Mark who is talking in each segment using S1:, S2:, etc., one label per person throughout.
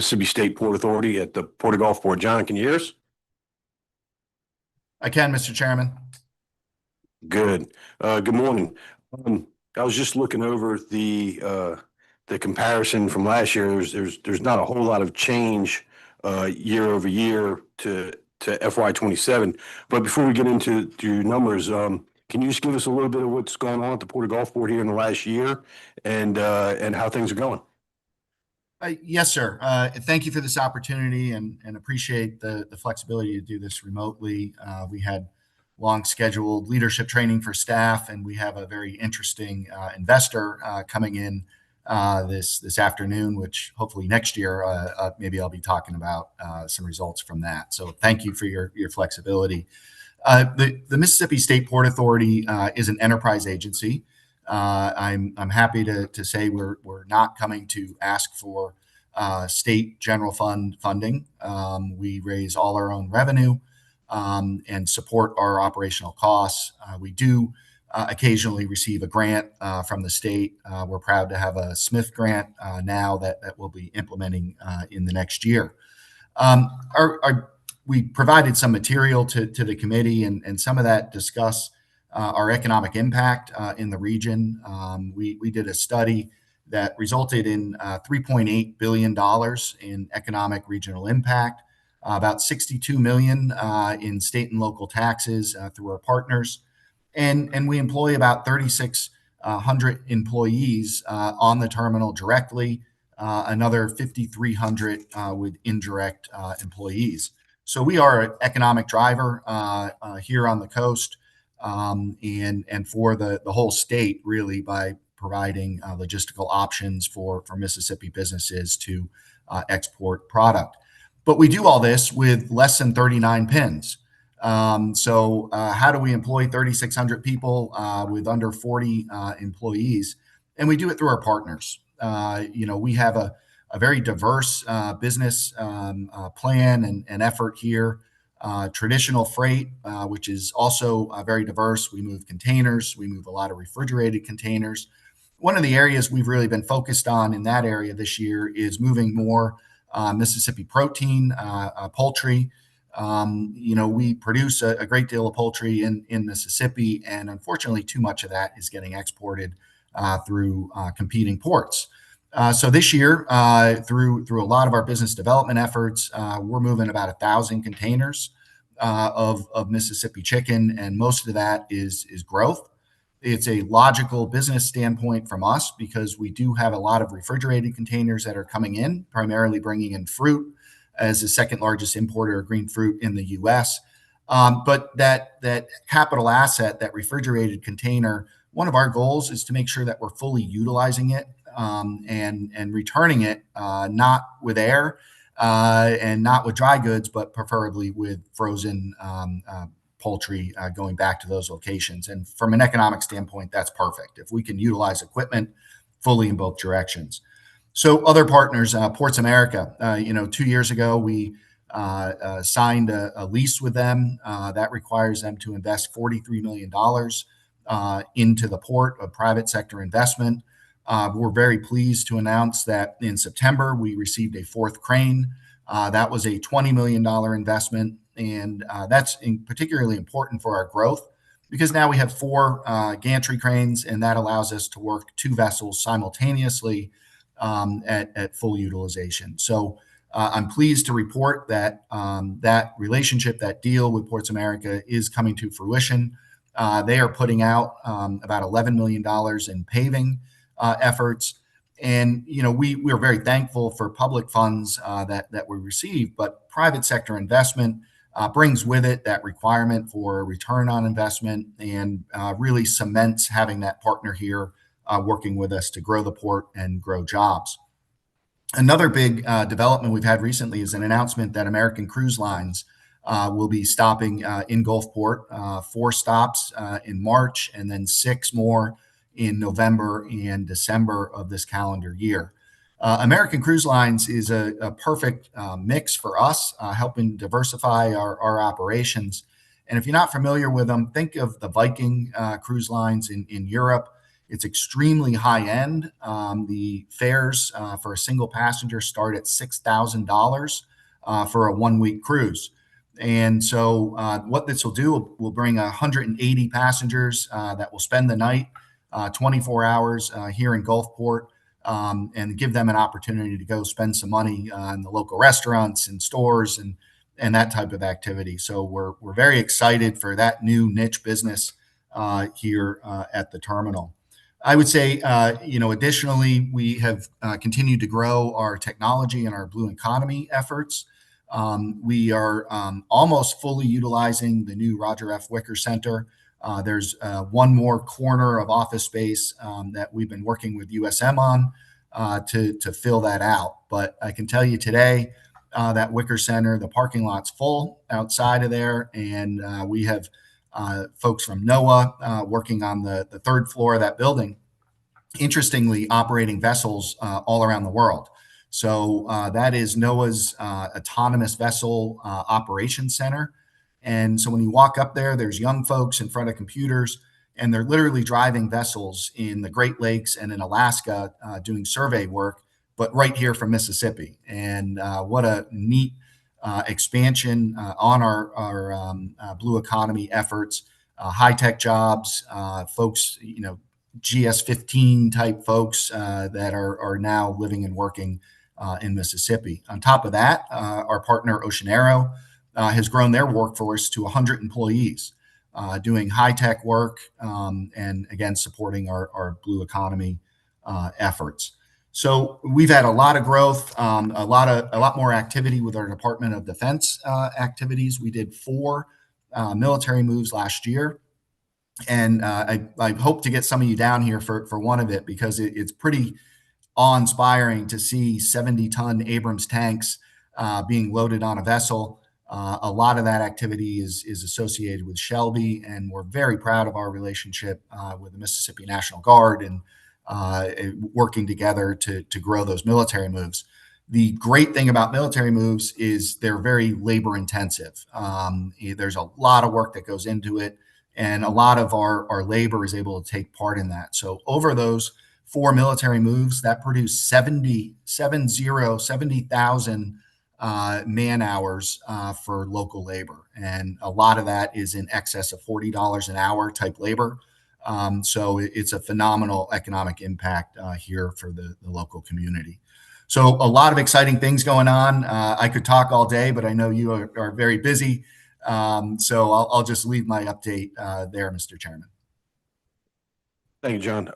S1: Mississippi State Port Authority at the Port of Gulfport. John, can you hear us?
S2: I can, Mr. Chairman.
S1: Good. Good morning. I was just looking over the comparison from last year. There's not a whole lot of change year over year to FY27. But before we get into your numbers, can you just give us a little bit of what's going on at the Port of Gulfport here in the last year and how things are going?
S2: Yes, sir. Thank you for this opportunity and appreciate the flexibility to do this remotely. We had long scheduled leadership training for staff, and we have a very interesting investor coming in this afternoon, which hopefully next year maybe I'll be talking about some results from that. So thank you for your flexibility. The Mississippi State Port Authority is an enterprise agency. I'm happy to say we're not coming to ask for state general fund funding. We raise all our own revenue and support our operational costs. We do occasionally receive a grant from the state. We're proud to have a Smith grant now that we'll be implementing in the next year. We provided some material to the committee, and some of that discuss our economic impact in the region. We did a study that resulted in $3.8 billion in economic regional impact, about $62 million in state and local taxes through our partners. And we employ about 3,600 employees on the terminal directly, another 5,300 with indirect employees. So we are an economic driver here on the coast and for the whole state, really, by providing logistical options for Mississippi businesses to export product. But we do all this with less than 39 pins. So how do we employ 3,600 people with under 40 employees? And we do it through our partners. We have a very diverse business plan and effort here. Traditional freight, which is also very diverse. We move containers. We move a lot of refrigerated containers. One of the areas we've really been focused on in that area this year is moving more Mississippi protein, poultry. We produce a great deal of poultry in Mississippi, and unfortunately, too much of that is getting exported through competing ports. So this year, through a lot of our business development efforts, we're moving about 1,000 containers of Mississippi chicken, and most of that is growth. It's a logical business standpoint from us because we do have a lot of refrigerated containers that are coming in, primarily bringing in fruit as the second largest importer of green fruit in the U.S. But that capital asset, that refrigerated container, one of our goals is to make sure that we're fully utilizing it and returning it, not with air and not with dry goods, but preferably with frozen poultry going back to those locations. And from an economic standpoint, that's perfect if we can utilize equipment fully in both directions. So other partners, Ports America, 2 years ago, we signed a lease with them that requires them to invest $43 million into the port, of private sector investment. We're very pleased to announce that in September, we received a fourth crane. That was a $20 million investment. And that's particularly important for our growth because now we have 4 gantry cranes, and that allows us to work 2 vessels simultaneously at full utilization. So I'm pleased to report that that relationship, that deal with Ports America is coming to fruition. They are putting out about $11 million in paving efforts. And, we are very thankful for public funds that we receive, but private sector investment brings with it that requirement for return on investment and really cements having that partner here working with us to grow the port and grow jobs. Another big development we've had recently is an announcement that American Cruise Lines will be stopping in Gulfport, 4 stops in March and then 6 more in November and December of this calendar year. American Cruise Lines is a perfect mix for us, helping diversify our operations. And if you're not familiar with them, think of the Viking cruise lines in Europe. It's extremely high end. The fares for a single passenger start at $6,000 for a 1 week cruise. And so what this will do, will bring 180 passengers that will spend the night, 24 hours here in Gulfport, and give them an opportunity to go spend some money in the local restaurants and stores and that type of activity. So we're very excited for that new niche business here at the terminal. I would say, additionally, we have continued to grow our technology and our Blue Economy efforts. We are almost fully utilizing the new Roger F. Wicker Center. There's one more corner of office space that we've been working with USM on to fill that out. But I can tell you today that Wicker Center, the parking lot's full outside of there, and we have folks from NOAA working on the third floor of that building, interestingly operating vessels all around the world. So that is NOAA's Autonomous Vessel Operations Center. And so when you walk up there, there's young folks in front of computers, and they're literally driving vessels in the Great Lakes and in Alaska doing survey work, but right here from Mississippi. And what a neat expansion on our Blue Economy efforts, high-tech jobs, folks, GS-15 type folks that are now living and working in Mississippi. On top of that, our partner Ocean Aero has grown their workforce to 100 employees doing high-tech work and again supporting our Blue Economy efforts. So we've had a lot of growth, a lot more activity with our Department of Defense activities. We did 4 military moves last year. And I hope to get some of you down here for one of it, because it's pretty awe-inspiring to see 70-ton Abrams tanks being loaded on a vessel. A lot of that activity is associated with Shelby, and we're very proud of our relationship with the Mississippi National Guard and working together to grow those military moves. The great thing about military moves is they're very labor intensive. There's a lot of work that goes into it, and a lot of our labor is able to take part in that. So over those 4 military moves, that produced 70,000 man hours for local labor. And a lot of that is in excess of $40 an hour type labor. So it's a phenomenal economic impact here for the local community. So a lot of exciting things going on. I could talk all day, but I know you are very busy. So I'll just leave my update there, Mr. Chairman.
S1: Thank you, John.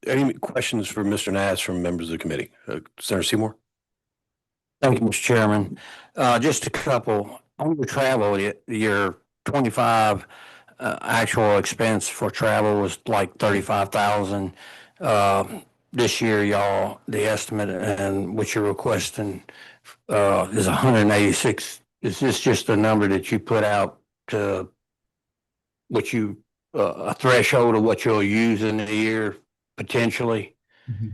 S1: Any questions for Mr. Nass from members of the committee? Senator Seymour?
S3: Thank you, Mr. Chairman. Just a couple. On the travel, your 25 actual expense for travel was like 35,000. This year, y'all, the estimate and what you're requesting is 186. Is this just a number that you put out to what you a threshold of what you'll use in a year potentially?
S2: Mm-hmm.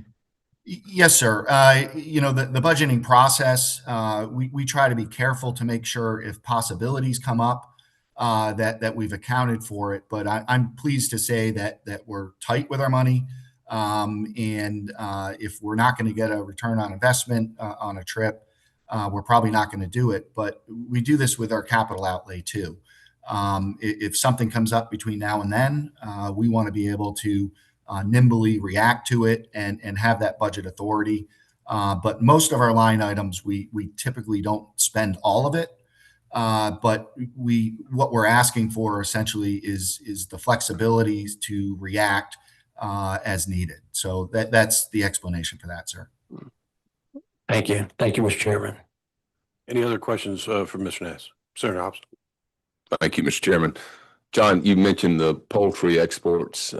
S2: Yes, sir. The budgeting process, we try to be careful to make sure if possibilities come up that we've accounted for it. But I'm pleased to say that we're tight with our money, and if we're not going to get a return on investment on a trip, we're probably not going to do it. But we do this with our capital outlay too. If something comes up between now and then, we want to be able to nimbly react to it and have that budget authority. But most of our line items, we typically don't spend all of it. But what we're asking for essentially is the flexibility to react as needed. So that's the explanation for that, sir.
S3: Thank you. Thank you, Mr. Chairman.
S1: Any other questions for Mr. Nass? Senator Hobbs?
S4: Thank you, Mr. Chairman. John, you mentioned the poultry exports.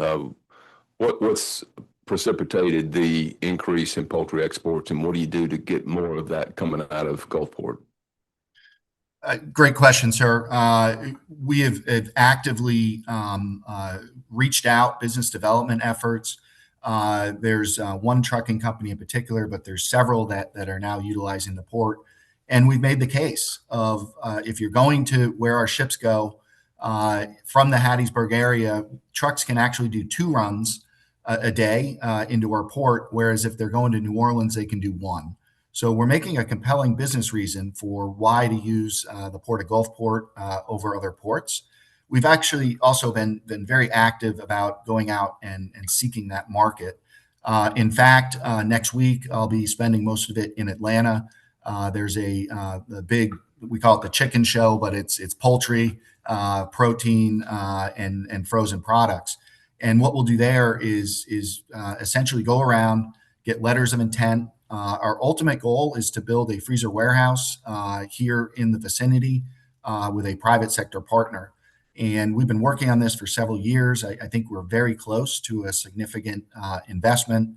S4: What's precipitated the increase in poultry exports, and what do you do to get more of that coming out of Gulfport?
S2: Great question, sir. We have actively reached out, business development efforts. There's one trucking company in particular, but there's several that are now utilizing the port. And we've made the case of if you're going to where our ships go from the Hattiesburg area, trucks can actually do 2 runs a day into our port, whereas if they're going to New Orleans, they can do one. So we're making a compelling business reason for why to use the Port of Gulfport over other ports. We've actually also been very active about going out and seeking that market. In fact, next week I'll be spending most of it in Atlanta. There's a big, we call it the chicken show, but it's poultry, protein, and frozen products. And what we'll do there is essentially go around, get letters of intent. Our ultimate goal is to build a freezer warehouse here in the vicinity with a private sector partner. And we've been working on this for several years. I think we're very close to a significant investment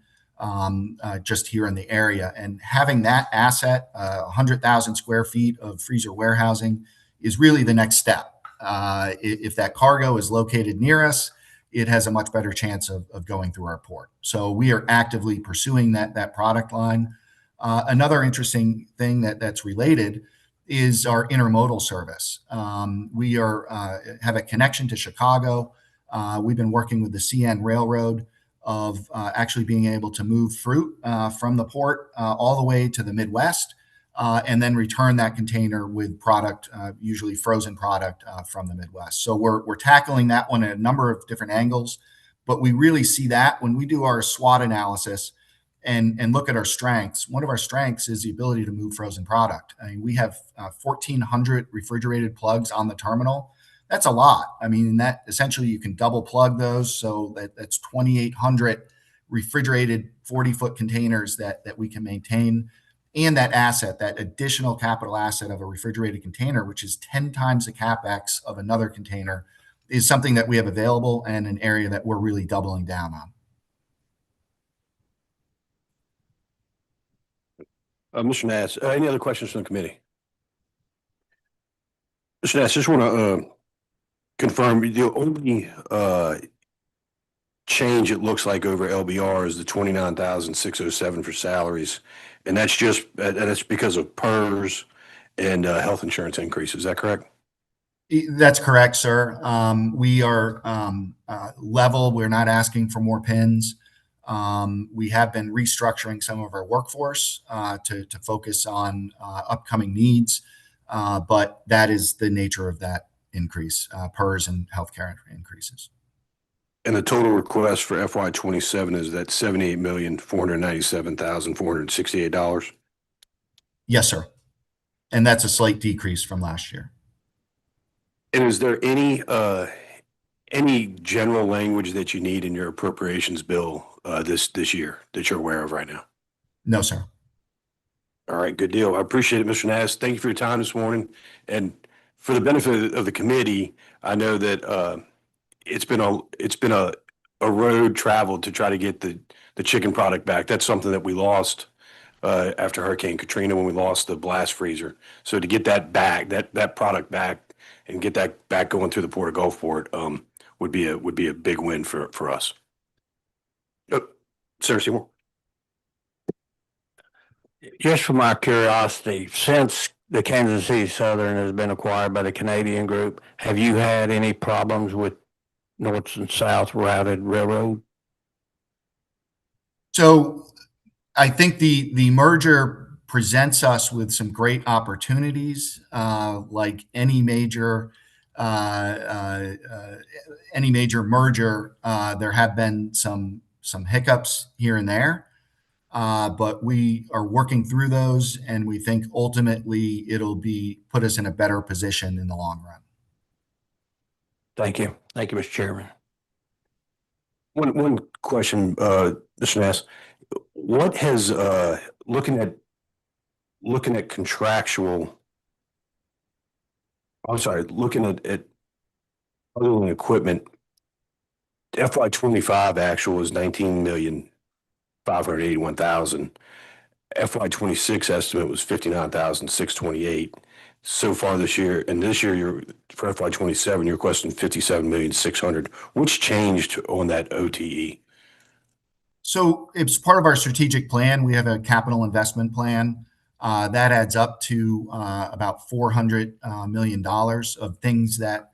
S2: just here in the area. And having that asset, 100,000 square feet of freezer warehousing, is really the next step. If that cargo is located near us, it has a much better chance of going through our port. So we are actively pursuing that product line. Another interesting thing that's related is our intermodal service. We have a connection to Chicago. We've been working with the CN Railroad of actually being able to move fruit from the port all the way to the Midwest, and then return that container with product, usually frozen product from the Midwest. So we're tackling that one at a number of different angles, but we really see that when we do our SWOT analysis and look at our strengths. One of our strengths is the ability to move frozen product. I mean, we have 1,400 refrigerated plugs on the terminal. That's a lot. I mean, that essentially you can double plug those, so that's 2,800 refrigerated 40-foot containers that we can maintain. And that asset, that additional capital asset of a refrigerated container, which is 10 times the CapEx of another container, is something that we have available and an area that we're really doubling down on.
S1: Mr. Nass, any other questions from the committee? Mr. Nass, just want to confirm the only change it looks like over LBR is the 29,607 for salaries, and that's because of PERS and health insurance increase. Is that correct?
S2: That's correct, sir. We are level. We're not asking for more pins. We have been restructuring some of our workforce to focus on upcoming needs, but that is the nature of that increase, PERS and healthcare increases.
S1: And the total request for FY27 is that $78,497,468?
S2: Yes, sir. And that's a slight decrease from last year.
S1: And is there any general language that you need in your appropriations bill this year that you're aware of right now?
S2: No, sir.
S1: All right, good deal. I appreciate it, Mr. Nass. Thank you for your time this morning. And for the benefit of the committee, I know that it's been a road traveled to try to get the chicken product back. That's something that we lost after Hurricane Katrina when we lost the blast freezer. So to get that back, that product back, and get that back going through the Port of Gulfport would be a big win for us. Senator Seymour.
S3: Just for my curiosity, since the Kansas City Southern has been acquired by the Canadian group, have you had any problems with north and south routed railroad?
S2: So I think the merger presents us with some great opportunities. Like any major merger, there have been some hiccups here and there, but we are working through those, and we think ultimately it'll put us in a better position in the long run.
S3: Thank you. Thank you, Mr. Chairman.
S1: One question, Mr. Nass. What has looking at contractual? I'm sorry, looking at other than equipment. FY25 actual is 19,581,000. FY26 estimate was 59,628. So far this year, and this year for FY27, you're requesting 57,600,000. What's changed on that OTE?
S2: So it's part of our strategic plan. We have a capital investment plan that adds up to about $400 million of things that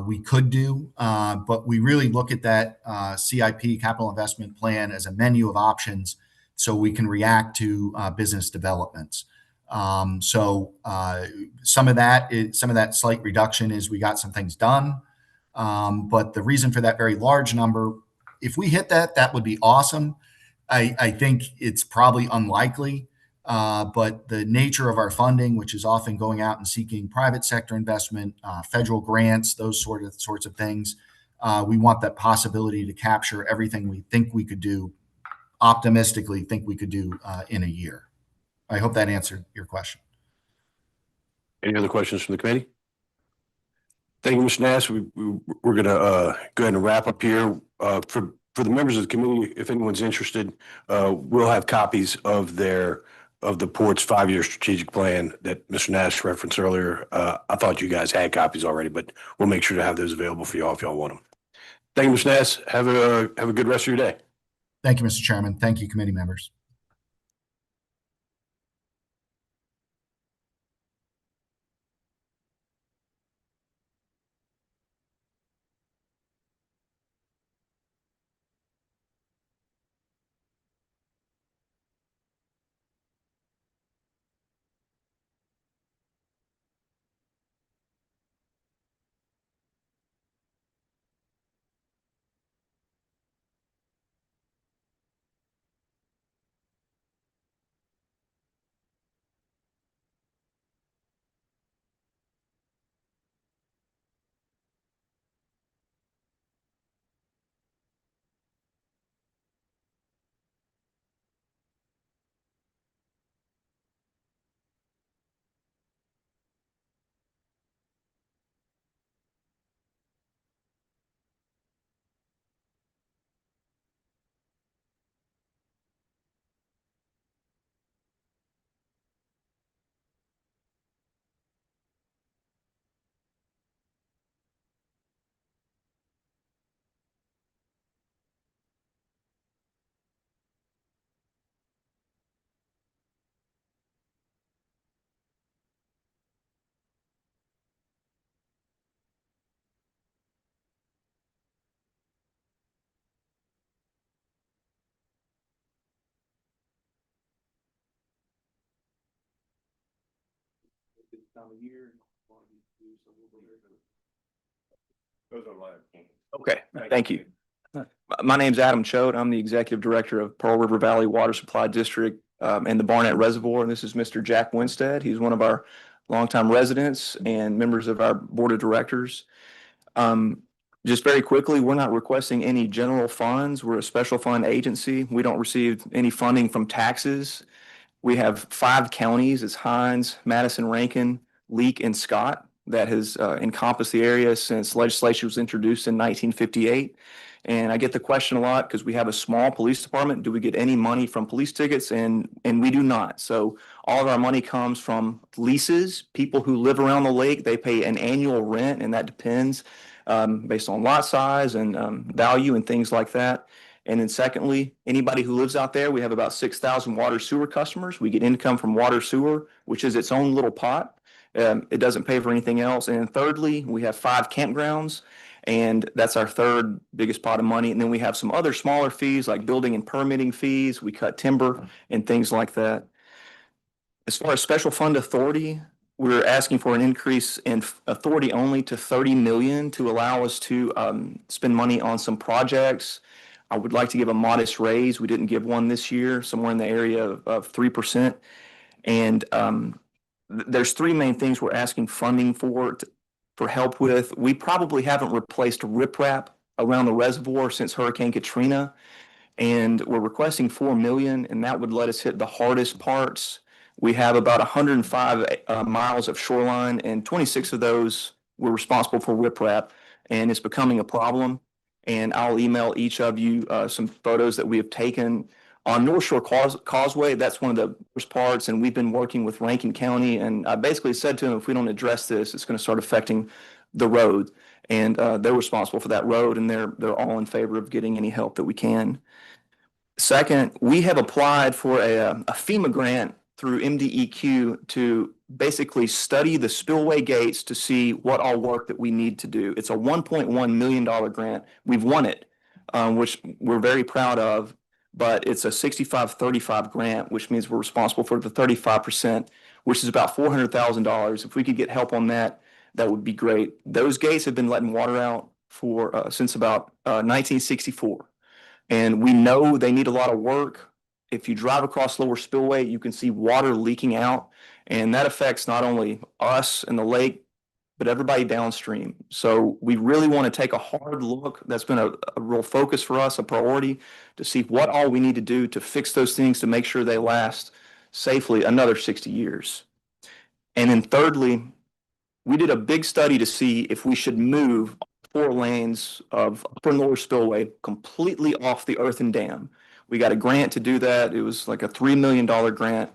S2: we could do, but we really look at that CIP, capital investment plan, as a menu of options so we can react to business developments. So some of that slight reduction is we got some things done. But the reason for that very large number, if we hit that, that would be awesome. I think it's probably unlikely, but the nature of our funding, which is often going out and seeking private sector investment, federal grants, those sorts of things, we want that possibility to capture everything we think we could do, optimistically think we could do in a year. I hope that answered your question.
S1: Any other questions from the committee? Thank you, Mr. Nass. We're going to go ahead and wrap up here. For the members of the committee, if anyone's interested, we'll have copies of the port's 5-year strategic plan that Mr. Nash referenced earlier. I thought you guys had copies already, but we'll make sure to have those available for y'all if y'all want them. Thank you, Mr. Nass. Have a good rest of your day.
S2: Thank you, Mr. Chairman. Thank you, committee members.
S5: Okay, thank you. My name's Adam Choate. I'm the Executive Director of Pearl River Valley Water Supply District and the Barnett Reservoir. And this is Mr. Jack Winstead. He's one of our longtime residents and members of our Board of Directors. Just very quickly, we're not requesting any general funds. We're a special fund agency. We don't receive any funding from taxes. We have 5 counties. It's Hinds, Madison, Rankin, Leake, and Scott that has encompassed the area since legislation was introduced in 1958. And I get the question a lot because we have a small police department. Do we get any money from police tickets? And we do not. So all of our money comes from leases. People who live around the lake, they pay an annual rent, and that depends based on lot size and value and things like that. And then secondly, anybody who lives out there, we have about 6,000 water sewer customers. We get income from water sewer, which is its own little pot. It doesn't pay for anything else. And then thirdly, we have 5 campgrounds, and that's our third biggest pot of money. And then we have some other smaller fees like building and permitting fees. We cut timber and things like that. As far as special fund authority, we're asking for an increase in authority only to 30 million to allow us to spend money on some projects. I would like to give a modest raise. We didn't give one this year, somewhere in the area of 3%. And there's 3 main things we're asking funding for help with. We probably haven't replaced riprap around the reservoir since Hurricane Katrina, and we're requesting 4 million, and that would let us hit the hardest parts. We have about 105 miles of shoreline, and 26 of those we're responsible for riprap, and it's becoming a problem. And I'll email each of you some photos that we have taken on North Shore Causeway. That's one of the worst parts, and we've been working with Rankin County, and I basically said to them, if we don't address this, it's going to start affecting the road, and they're responsible for that road, and they're all in favor of getting any help that we can. Second, we have applied for a FEMA grant through MDEQ to basically study the spillway gates to see what all work that we need to do. It's a $1.1 million grant. We've won it, which we're very proud of, but it's a 65-35 grant, which means we're responsible for the 35%, which is about $400,000. If we could get help on that, that would be great. Those gates have been letting water out for since about 1964. And we know they need a lot of work. If you drive across Lower Spillway, you can see water leaking out, and that affects not only us and the lake, but everybody downstream. So we really want to take a hard look. That's been a real focus for us, a priority, to see what all we need to do to fix those things to make sure they last safely another 60 years. And then thirdly, we did a big study to see if we should move 4 lanes of Upper and Lower Spillway completely off the earthen dam. We got a grant to do that. It was like a $3 million grant.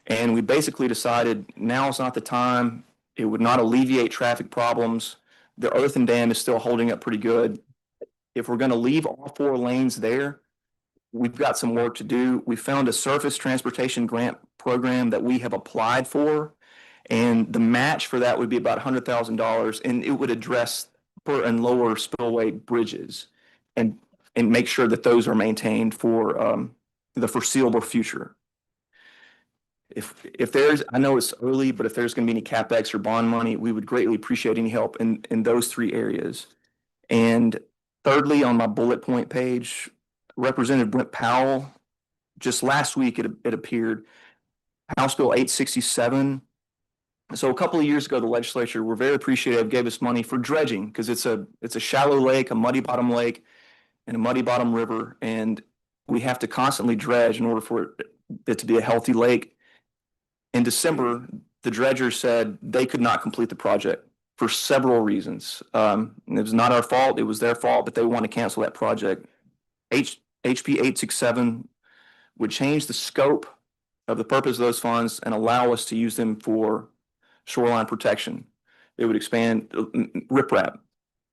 S5: And we basically decided now is not the time. It would not alleviate traffic problems. The earthen dam is still holding up pretty good. If we're going to leave all 4 lanes there, we've got some work to do. We found a surface transportation grant program that we have applied for, and the match for that would be about $100,000, and it would address Upper and Lower Spillway bridges and make sure that those are maintained for the foreseeable future. If there's, I know it's early, but if there's going to be any CapEx or bond money, we would greatly appreciate any help in those 3 areas. And thirdly, on my bullet point page, Representative Brent Powell, just last week it appeared, House Bill 867. So a couple of years ago, the legislature were very appreciative, gave us money for dredging because it's a shallow lake, a muddy bottom lake, and a muddy bottom river, and we have to constantly dredge in order for it to be a healthy lake. In December, the dredgers said they could not complete the project for several reasons. It was not our fault, it was their fault, but they want to cancel that project. HB 867 would change the scope of the purpose of those funds and allow us to use them for shoreline protection. It would expand riprap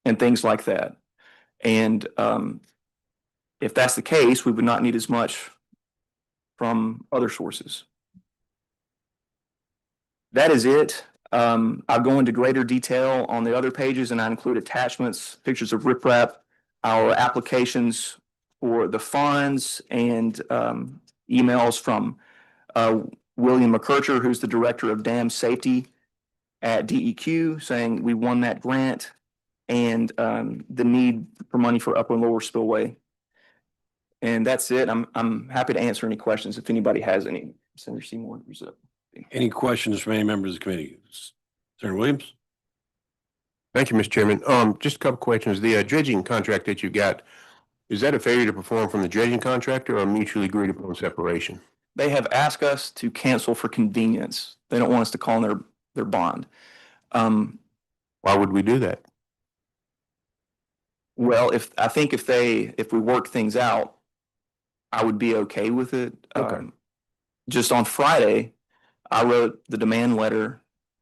S5: and things like that. And if that's the case, we would not need as much from other sources. That is it. I'll go into greater detail on the other pages, and I include attachments, pictures of riprap, our applications for the funds, and emails from William McKercher, who's the director of dam safety at DEQ, saying we won that grant, and the need for money for Upper and Lower Spillway. And that's it. I'm happy to answer any questions if anybody has any. Senator Seymour, who's up?
S1: Any questions from any members of the committee? Senator Williams?
S6: Thank you, Mr. Chairman. Just a couple questions. The dredging contract that you got, is that a failure to perform from the dredging contractor or a mutually agreed upon separation?
S5: They have asked us to cancel for convenience. They don't want us to call in their bond.
S6: Why would we do that?
S5: Well, if we work things out, I would be okay with it.
S6: Okay.
S5: Just on Friday, I wrote the demand letter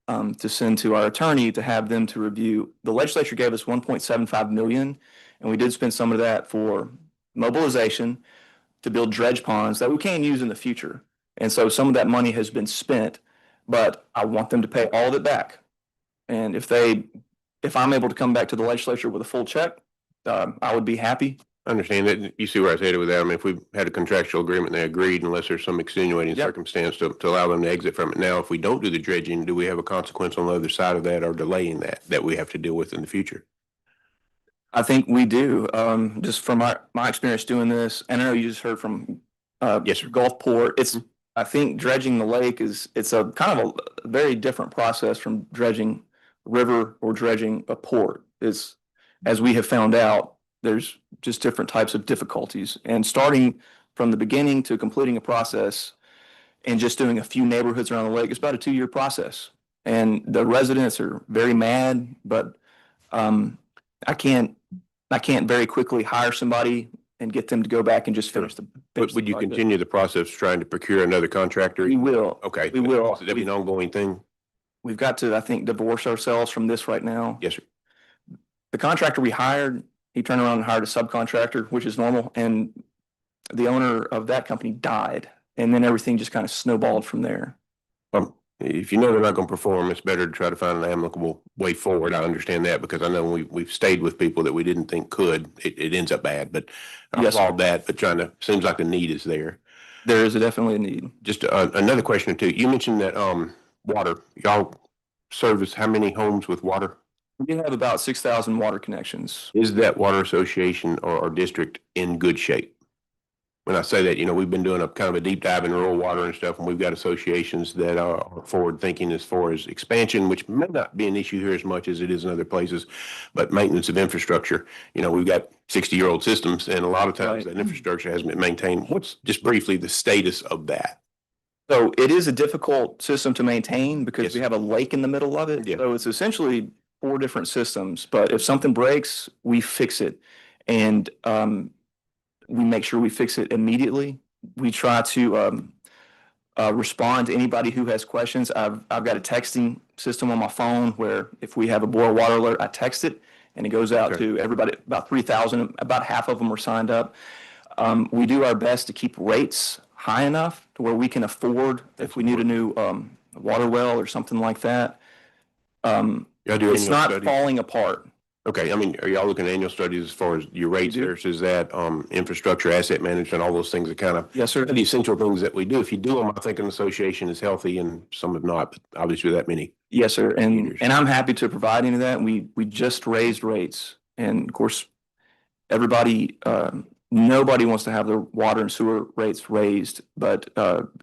S5: to send to our attorney to have them to review. The legislature gave us $1.75 million, and we did spend some of that for mobilization to build dredge ponds that we can use in the future. And so some of that money has been spent, but I want them to pay all of it back. And if I'm able to come back to the legislature with a full check, I would be happy.
S6: I understand that. You see where I was headed with that. I mean, if we had a contractual agreement, they agreed unless there's some extenuating
S5: Yep.
S6: circumstance to allow them to exit from it. Now, if we don't do the dredging, do we have a consequence on the other side of that or delaying that we have to deal with in the future?
S5: I think we do. Just from my experience doing this, and I know you just heard from
S6: Yes, sir.
S5: Gulfport. I think dredging the lake it's a kind of a very different process from dredging a river or dredging a port. As we have found out, there's just different types of difficulties. And starting from the beginning to completing a process and just doing a few neighborhoods around the lake, it's about a 2-year process. And the residents are very mad, but I can't very quickly hire somebody and get them to go back and just finish the.
S6: But would you
S5: project.
S6: continue the process trying to procure another contractor?
S5: We will.
S6: Okay.
S5: We will.
S6: That'd be an ongoing thing?
S5: We've got to, I think, divorce ourselves from this right now.
S6: Yes, sir.
S5: The contractor we hired, he turned around and hired a subcontractor, which is normal, and the owner of that company died. And then everything just kind of snowballed from there.
S6: If you know they're not going to perform, it's better to try to find an amicable way forward. I understand that because I know we've stayed with people that we didn't think could. It ends up bad, but I
S5: Yes, sir.
S6: applaud that. But seems like the need is there.
S5: There is definitely a need.
S6: Just another question or two. You mentioned that water. Y'all service how many homes with water?
S5: We have about 6,000 water connections.
S6: Is that water association or district in good shape? When I say that, we've been doing a kind of a deep dive in rural water and stuff, and we've got associations that are forward thinking as far as expansion, which may not be an issue here as much as it is in other places, but maintenance of infrastructure. We've got 60-year-old systems, and a lot of times
S5: Right.
S6: that infrastructure hasn't been maintained. What's just briefly the status of that?
S5: So it is a difficult system to maintain because
S6: Yes.
S5: we have a lake in the middle of it.
S6: Yeah.
S5: So it's essentially 4 different systems, but if something breaks, we fix it. And we make sure we fix it immediately. We try to respond to anybody who has questions. I've got a texting system on my phone where if we have a boil water alert, I text it and it goes out
S6: Okay.
S5: to everybody, about 3,000, about half of them are signed up. We do our best to keep rates high enough to where we can afford if we need a new water well or something like that.
S6: Y'all do
S5: It's
S6: annual
S5: not
S6: studies?
S5: falling apart.
S6: Okay, are y'all looking at annual studies as far as your rates
S5: We do.
S6: versus that, infrastructure, asset management, all those things that kind of
S5: Yes, sir.
S6: the essential things that we do. If you do them, I think an association is healthy and some have not, but obviously that many.
S5: Yes, sir. And
S6: Meters.
S5: I'm happy to provide any of that. We just raised rates. And of course, everybody, nobody wants to have their water and sewer rates raised. But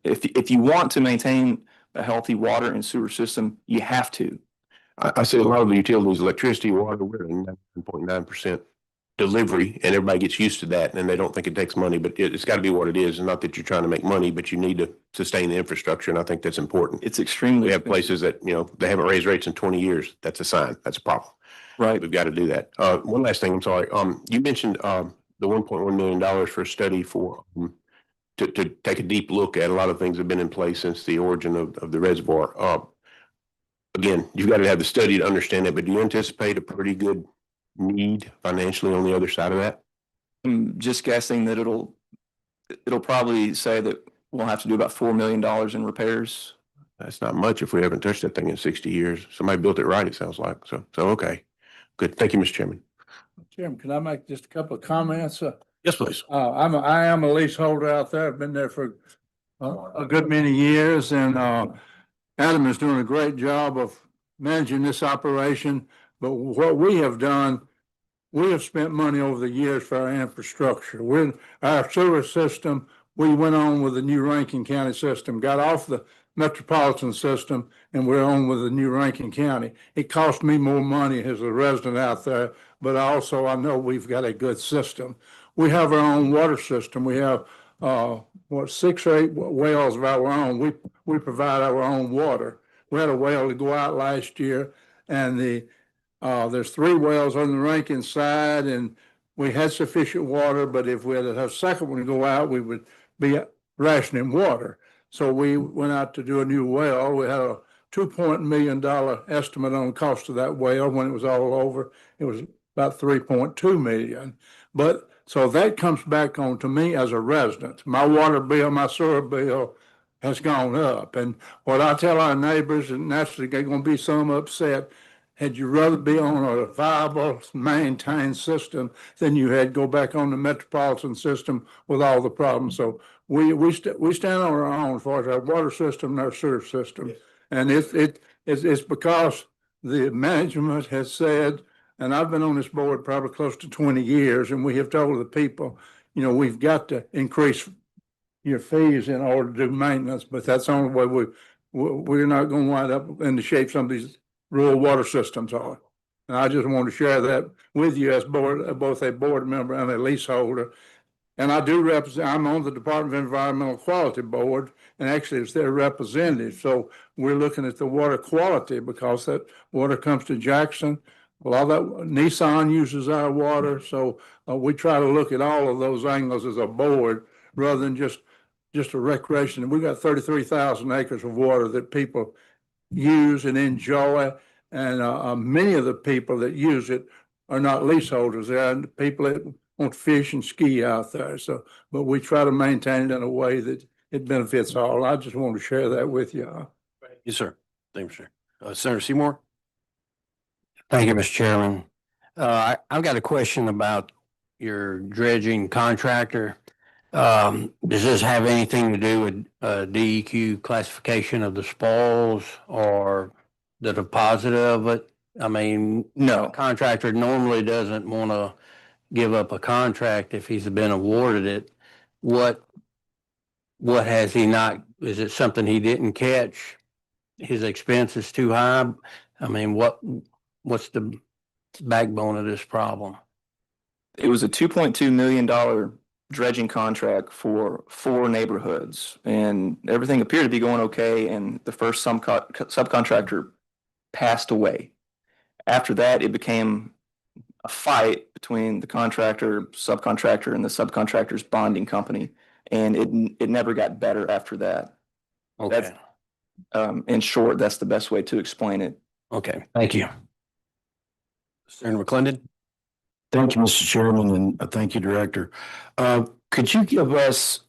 S5: if you want to maintain a healthy water and sewer system, you have to.
S6: I see a lot of the utilities, electricity, water, we're at 9.9% delivery, and everybody gets used to that, and they don't think it takes money, but it's got to be what it is. And not that you're trying to make money, but you need to sustain the infrastructure, and I think that's important.
S5: It's extremely
S6: We have
S5: expensive.
S6: places that, they haven't raised rates in 20 years. That's a sign. That's a problem.
S5: Right.
S6: We've got to do that. One last thing, I'm sorry. You mentioned the $1.1 million for a study for to take a deep look at a lot of things that have been in place since the origin of the reservoir. Again, you've got to have the study to understand it, but do you anticipate a pretty good need financially on the other side of that?
S5: I'm just guessing that it'll probably say that we'll have to do about $4 million in repairs.
S6: That's not much if we haven't touched that thing in 60 years. Somebody built it right, it sounds like. So okay. Good. Thank you, Mr. Chairman.
S7: Chairman, can I make just a couple of comments?
S6: Yes, please.
S7: I am a leaseholder out there. I've been there for a good many years, and Adam is doing a great job of managing this operation. But what we have done, we have spent money over the years for our infrastructure. Our sewer system, we went on with the new Rankin County system, got off the metropolitan system, and we're on with the new Rankin County. It cost me more money as a resident out there, but also I know we've got a good system. We have our own water system. We have 6 or 8 wells of our own. We provide our own water. We had a well to go out last year, and there's 3 wells on the Rankin side, and we had sufficient water, but if we had a second one to go out, we would be rationing water. So we went out to do a new well. We had a $2 million estimate on the cost of that well. When it was all over, it was about 3.2 million. But so that comes back on to me as a resident. My water bill, my sewer bill has gone up. And what I tell our neighbors, and naturally there's going to be some upset, had you rather be on a viable, maintained system than you had go back on the metropolitan system with all the problems. So we stand on our own as far as our water system and our sewer system. Yes. And it's because the management has said, and I've been on this board probably close to 20 years, and we have told the people, we've got to increase your fees in order to do maintenance, but that's the only way we're not going to wind up in the shape some of these rural water systems are. And I just want to share that with you as both a board member and a leaseholder. And I do represent, I'm on the Department of Environmental Quality Board, and actually it's their representative. So we're looking at the water quality because that water comes to Jackson. A lot of that, Nissan uses our water. So we try to look at all of those angles as a board rather than just a recreation. And we've got 33,000 acres of water that people use and enjoy. And many of the people that use it are not leaseholders. They are people that want to fish and ski out there. So, but we try to maintain it in a way that it benefits all. I just want to share that with you.
S1: Yes, sir. Thank you, sir. Senator Seymour?
S3: Thank you, Mr. Chairman. I've got a question about your dredging contractor. Does this have anything to do with DEQ classification of the spoils or the deposit of it? I mean, a
S5: No,
S3: contractor normally doesn't want to give up a contract if he's been awarded it. What has he not, is it something he didn't catch? His expense is too high? I mean, what's the backbone of this problem?
S5: it was a $2.2 million dredging contract for 4 neighborhoods, and everything appeared to be going okay. And the first subcontractor passed away. After that, it became a fight between the contractor, subcontractor, and the subcontractor's bonding company, and it never got better after that.
S3: Okay,
S5: In short, that's the best way to explain it.
S3: okay, thank you.
S1: Senator McClendon?
S8: Thank you, Mr. Chairman, and thank you, Director. Could you give us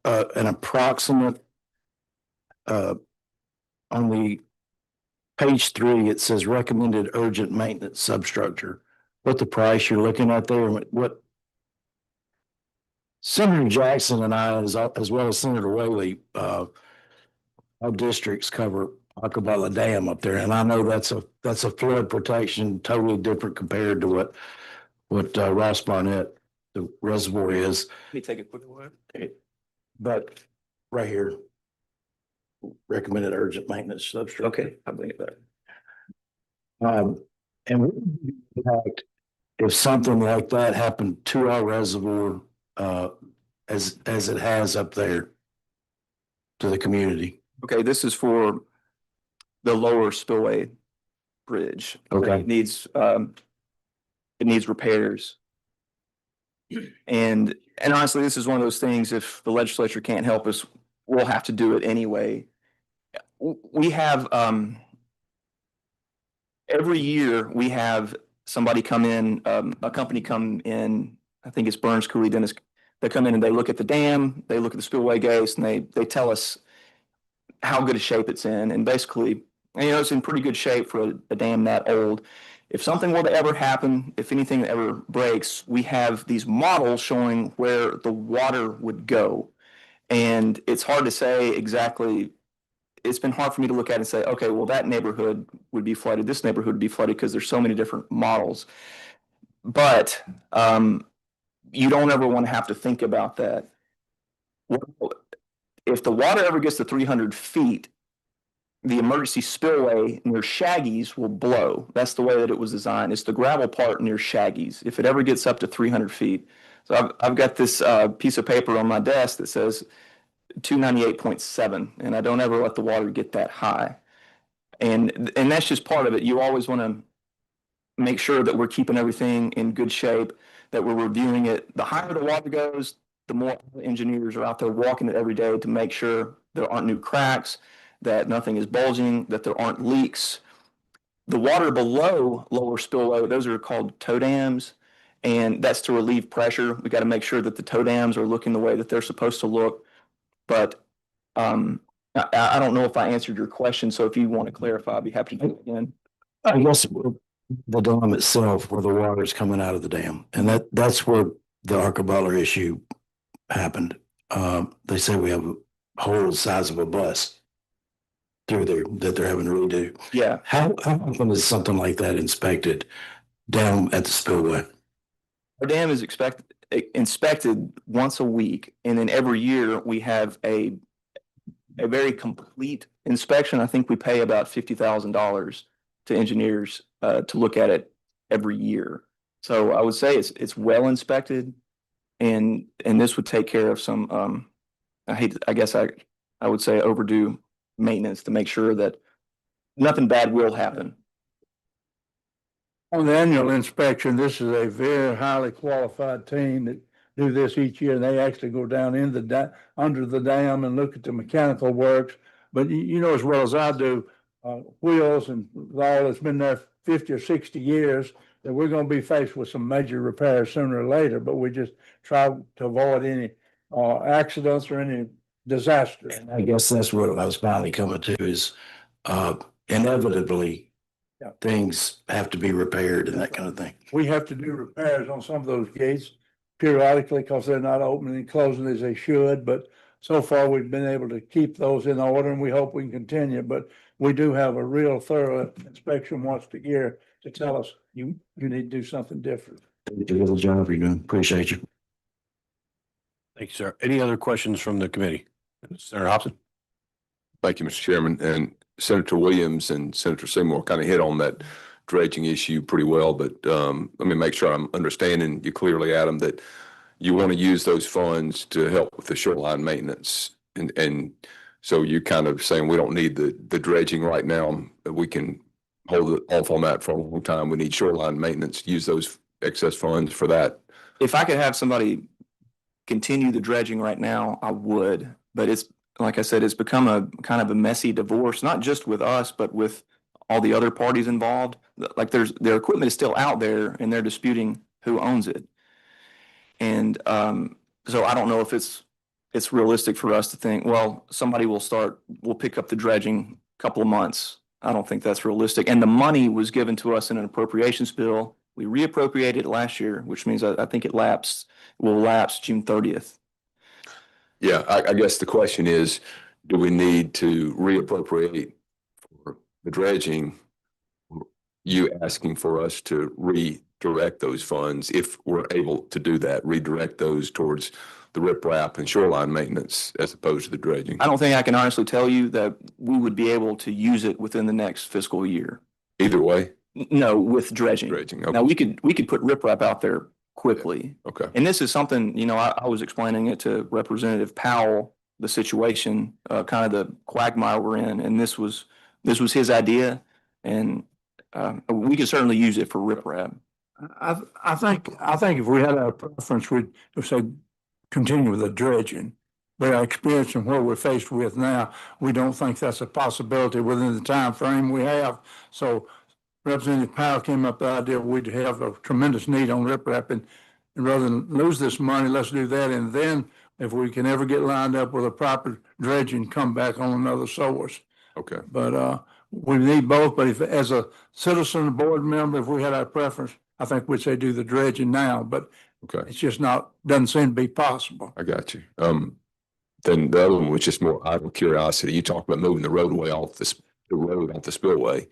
S8: an approximate on the page 3, it says recommended urgent maintenance substructure, what the price you're looking at there, and what Senator Jackson and I, as well as Senator Whaley, our districts cover Acapella Dam up there, and I know that's a flood protection totally different compared to what Ross Barnett, the reservoir is.
S5: Let me take a quick look.
S8: But right here, recommended urgent maintenance substructure.
S5: Okay, I'll bring it back.
S8: And what would be the impact if something like that happened to our reservoir, as it has up there to the community?
S5: Okay, this is for the lower spillway bridge.
S8: Okay.
S5: It needs repairs. And honestly, this is one of those things, if the legislature can't help us, we'll have to do it anyway. We have, every year we have somebody come in, a company come in, I think it's Burns, Cooley, Dennis. They come in and they look at the dam, they look at the spillway gates, and they tell us how good a shape it's in. And basically, it's in pretty good shape for a dam that old. If something were to ever happen, if anything ever breaks, we have these models showing where the water would go. And it's hard to say exactly. It's been hard for me to look at and say, okay, well, that neighborhood would be flooded, this neighborhood would be flooded, because there's so many different models. But you don't ever want to have to think about that. If the water ever gets to 300 feet, the emergency spillway near Shaggy's will blow. That's the way that it was designed. It's the gravel part near Shaggy's. If it ever gets up to 300 feet. So I've got this piece of paper on my desk that says 298.7, and I don't ever let the water get that high. And that's just part of it. You always want to make sure that we're keeping everything in good shape, that we're reviewing it. The higher the water goes, the more engineers are out there walking it every day to make sure there aren't new cracks, that nothing is bulging, that there aren't leaks. The water below lower spillway, those are called toe dams, and that's to relieve pressure. We got to make sure that the toe dams are looking the way that they're supposed to look. But I don't know if I answered your question, so if you want to clarify, I'd be happy to do it again.
S8: I guess the dam itself, where the water is coming out of the dam, and that's where the Arcabola issue happened. They say we have a hole the size of a bus through there that they're having to redo.
S5: Yeah.
S8: How often is something like that inspected down at the spillway?
S5: Our dam is inspected once a week, and then every year we have a very complete inspection. I think we pay about $50,000 to engineers to look at it every year. So I would say it's well inspected, and this would take care of some I would say overdue maintenance to make sure that nothing bad will happen.
S7: On the annual inspection, this is a very highly qualified team that do this each year. And they actually go down in under the dam and look at the mechanical works. But you know as well as I do, wheels and all that's been there 50 or 60 years, that we're going to be faced with some major repairs sooner or later. But we just try to avoid any accidents or any disaster.
S8: And I guess that's what I was finally coming to is, inevitably,
S7: Yeah.
S8: things have to be repaired and that kind of thing.
S7: We have to do repairs on some of those gates periodically because they're not opening and closing as they should, but so far we've been able to keep those in order and we hope we can continue, but we do have a real thorough inspection once a year to tell us you need to do something different.
S8: Thank you, little job you're doing. Appreciate you.
S1: Thank you, sir. Any other questions from the committee? Senator Hobson?
S4: Thank you, Mr. Chairman. And Senator Williams and Senator Seymour kind of hit on that dredging issue pretty well, but let me make sure I'm understanding you clearly, Adam, that you want to use those funds to help with the shoreline maintenance. And so you're kind of saying we don't need the dredging right now. We can hold it off on that for a long time. We need shoreline maintenance, use those excess funds for that.
S5: If I could have somebody continue the dredging right now, I would. But it's, like I said, it's become a kind of a messy divorce, not just with us, but with all the other parties involved. Like their equipment is still out there and they're disputing who owns it. And so I don't know if it's realistic for us to think, well, somebody will pick up the dredging a couple of months. I don't think that's realistic. And the money was given to us in an appropriations bill. We reappropriated it last year, which means I think it will lapse June 30th.
S4: Yeah, I guess the question is, do we need to reappropriate for the dredging? You asking for us to redirect those funds, if we're able to do that, redirect those towards the riprap and shoreline maintenance as opposed to the dredging?
S5: I don't think I can honestly tell you that we would be able to use it within the next fiscal year.
S4: Either way?
S5: No, with dredging.
S4: Dredging,
S5: Now,
S4: okay,
S5: we could put riprap out there quickly.
S4: okay,
S5: And this is something, I was explaining it to Representative Powell, the situation, kind of the quagmire we're in, and this was his idea, and we could certainly use it for riprap.
S7: I think if we had our preference, we'd say continue with the dredging. But our experience and what we're faced with now, we don't think that's a possibility within the time frame we have. So Representative Powell came up with the idea we'd have a tremendous need on riprap, and rather than lose this money, let's do that. And then if we can ever get lined up with a proper dredging, come back on another source.
S4: okay.
S7: But we need both. But if, as a citizen, board member, if we had our preference, I think we'd say do the dredging now. But
S4: Okay,
S7: it's just doesn't seem to be possible.
S4: I got you. Then the other one was just more idle curiosity. You talked about moving the roadway off the road off the spillway.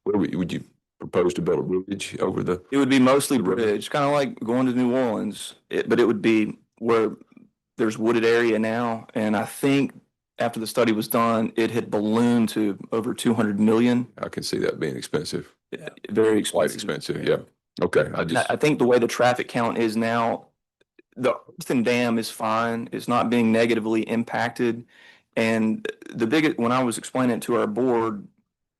S4: Where would you propose to build a bridge over the?
S5: It would be mostly bridge, kind of like going to New Orleans, but it would be where there's wooded area now. And I think after the study was done, it had ballooned to over 200 million.
S4: I can see that being expensive,
S5: Very
S4: quite
S5: expensive.
S4: expensive. Yeah. Okay.
S5: I think the way the traffic count is now, the Earthen Dam is fine. It's not being negatively impacted. And when I was explaining it to our board,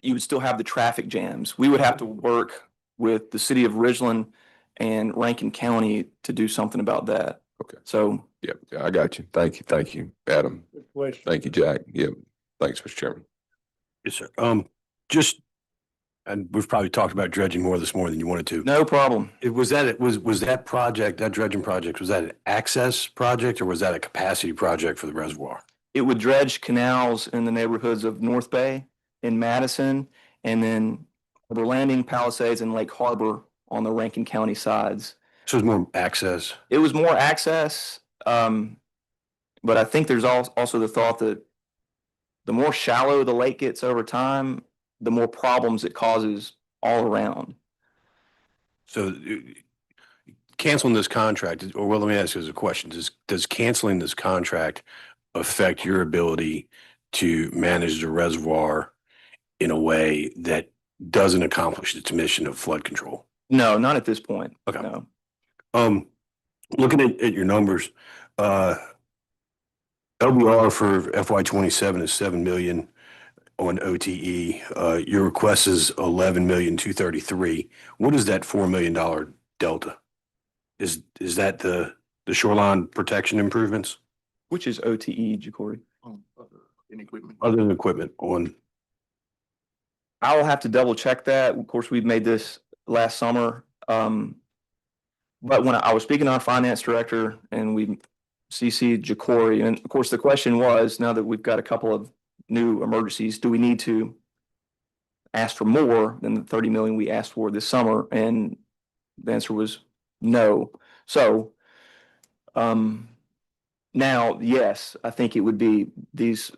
S5: you would still have the traffic jams. We would have to work with the city of Ridgeland and Rankin County to do something about that.
S4: Okay.
S5: So.
S4: Yeah, I got you. Thank you, Adam.
S7: Good question.
S4: Thank you, Jack. Yeah, thanks, Mr. Chairman.
S1: Yes, sir. And we've probably talked about dredging more this morning than you wanted to.
S5: No problem.
S1: Was that project, that dredging project, was that an access project or was that a capacity project for the reservoir?
S5: It would dredge canals in the neighborhoods of North Bay and Madison, and then Harbor Landing, Palisades, and Lake Harbor on the Rankin County sides.
S1: So it's more access.
S5: It was more access, but I think there's also the thought that the more shallow the lake gets over time, the more problems it causes all around.
S1: So canceling this contract, or well, let me ask you as a question. Does canceling this contract affect your ability to manage the reservoir in a way that doesn't accomplish its mission of flood control?
S5: No, not at this point.
S1: Okay.
S5: No.
S1: Looking at your numbers, LBR for FY27 is 7 million on OTE. Your request is 11,233,000. What is that $4 million delta? Is that the shoreline protection improvements?
S5: Which is OTE, Jacory?
S1: Other than equipment on.
S5: I will have to double check that. Of course, we've made this last summer. But when I was speaking to our finance director and we CC Jacory. And of course, the question was, now that we've got a couple of new emergencies, do we need to ask for more than the 30 million we asked for this summer? And the answer was no. So now, yes, I think it would be these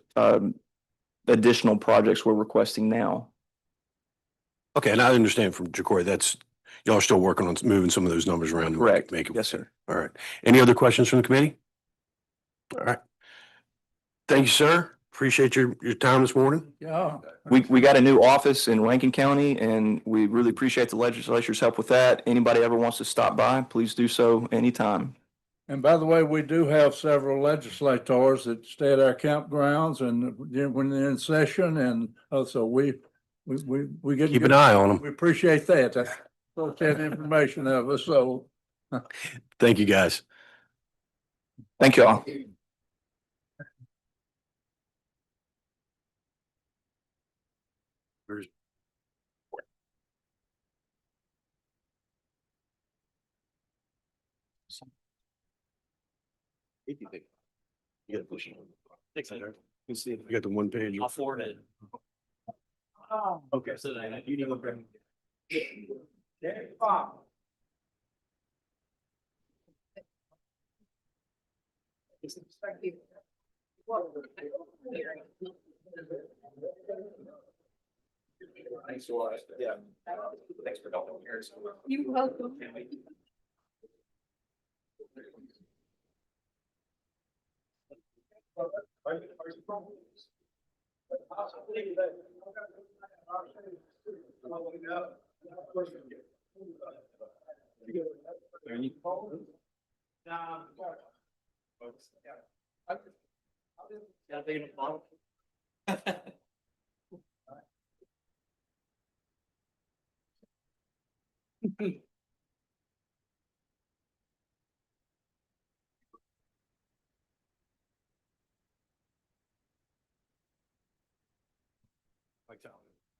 S5: additional projects we're requesting now.
S1: Okay, and I understand from Jacory, that's, y'all are still working on moving some of those numbers around.
S5: Correct.
S1: Make it.
S5: Yes, sir.
S1: All right. Any other questions from the committee? All right. Thank you, sir. Appreciate your time this morning.
S7: Yeah.
S5: We got a new office in Rankin County, and we really appreciate the legislature's help with that. Anybody ever wants to stop by, please do so anytime.
S7: And by the way, we do have several legislators that stay at our campgrounds and when they're in session, and also we get.
S1: Keep an eye on them.
S7: We appreciate that. That's that information of us, so.
S1: Thank you, guys.
S5: Thank you all.
S1: You gotta push it. Thanks, Andrew. You see, you got the one page.
S9: I'll forward it.
S1: Okay.
S9: So that you need to bring.
S5: Thanks a lot. Yeah. Thanks for helping here.
S10: You're welcome.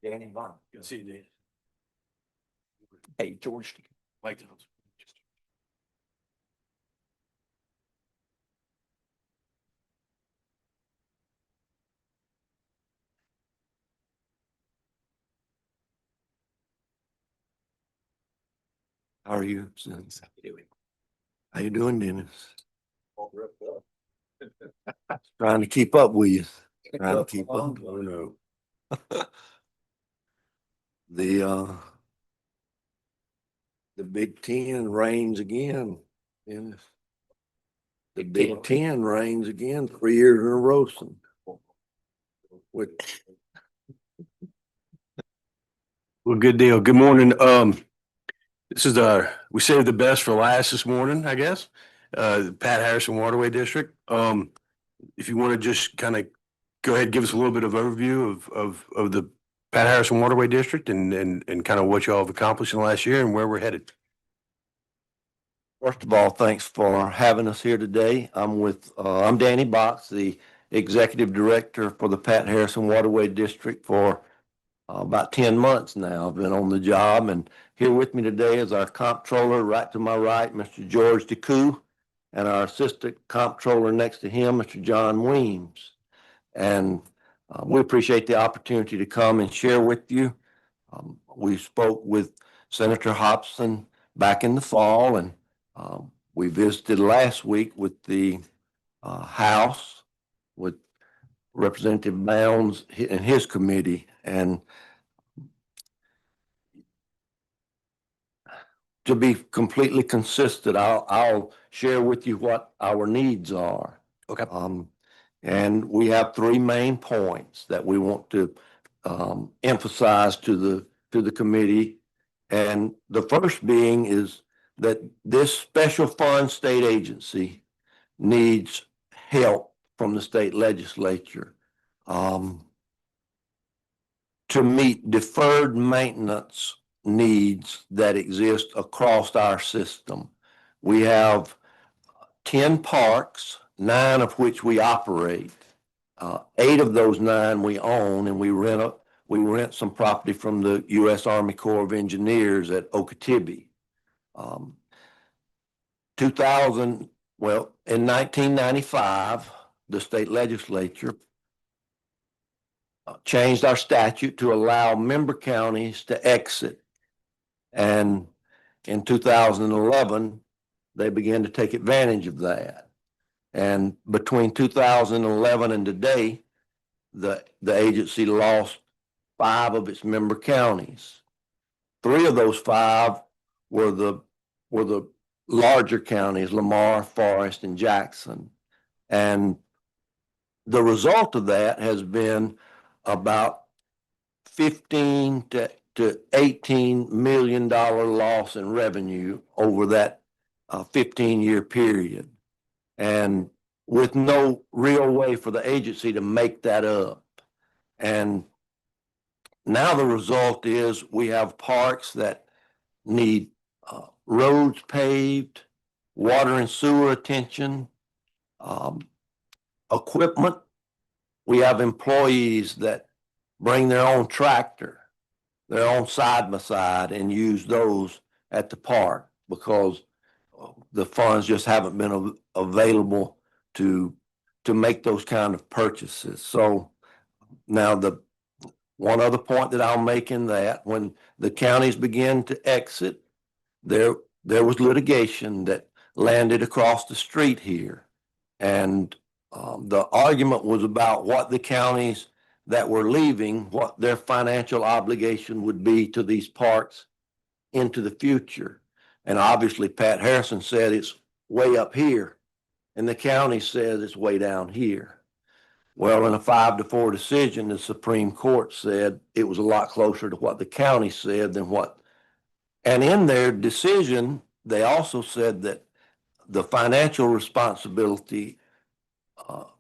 S5: Danny Vaughn.
S1: Good to see you, Dan.
S5: Hey, George.
S1: Like to.
S8: How are you? How you doing, Dennis? Trying to keep up with you. Trying to keep up.
S1: Oh, no.
S8: The Big Ten reigns again, Dennis. The Big Ten reigns again 3 years in a row. With
S1: Well, good deal. Good morning. This is we saved the best for last this morning, I guess. The Pat Harrison Waterway District. If you want to just kind of go ahead, give us a little bit of overview of the Pat Harrison Waterway District and kind of what y'all have accomplished in the last year and where we're headed.
S11: First of all, thanks for having us here today. I'm Danny Box, the Executive Director for the Pat Harrison Waterway District for about 10 months now. I've been on the job, and here with me today is our comptroller, right to my right, Mr. George DeCoux, and our assistant comptroller next to him, Mr. John Weems. And we appreciate the opportunity to come and share with you. We spoke with Senator Hobson back in the fall, and we visited last week with the House with Representative Mounds and his committee. And to be completely consistent, I'll share with you what our needs are.
S1: Okay.
S11: And we have three main points that we want to emphasize to the committee. And the first being is that this special fund state agency needs help from the state legislature to meet deferred maintenance needs that exist across our system. We have 10 parks, 9 of which we operate. 8 of those 9 we own, and we rent some property from the U.S. Army Corps of Engineers at Okeechobee. 2000 Well, in 1995, the state legislature changed our statute to allow member counties to exit. And in 2011, they began to take advantage of that. And between 2011 and today, the agency lost 5 of its member counties. 3 of those 5 were the larger counties, Lamar, Forest, and Jackson. And the result of that has been about 15 to $18 million loss in revenue over that 15-year period. And with no real way for the agency to make that up. And now the result is we have parks that need roads paved, water and sewer attention, equipment. We have employees that bring their own tractor, their own side-by-side, and use those at the park because the funds just haven't been available to make those kind of purchases. So now the one other point that I'll make in that, when the counties began to exit, there was litigation that landed across the street here. And the argument was about what the counties that were leaving, what their financial obligation would be to these parks into the future. And obviously Pat Harrison said it's way up here, and the county says it's way down here. Well, in a 5-4 decision, the Supreme Court said it was a lot closer to what the county said than what. And in their decision, they also said that the financial responsibility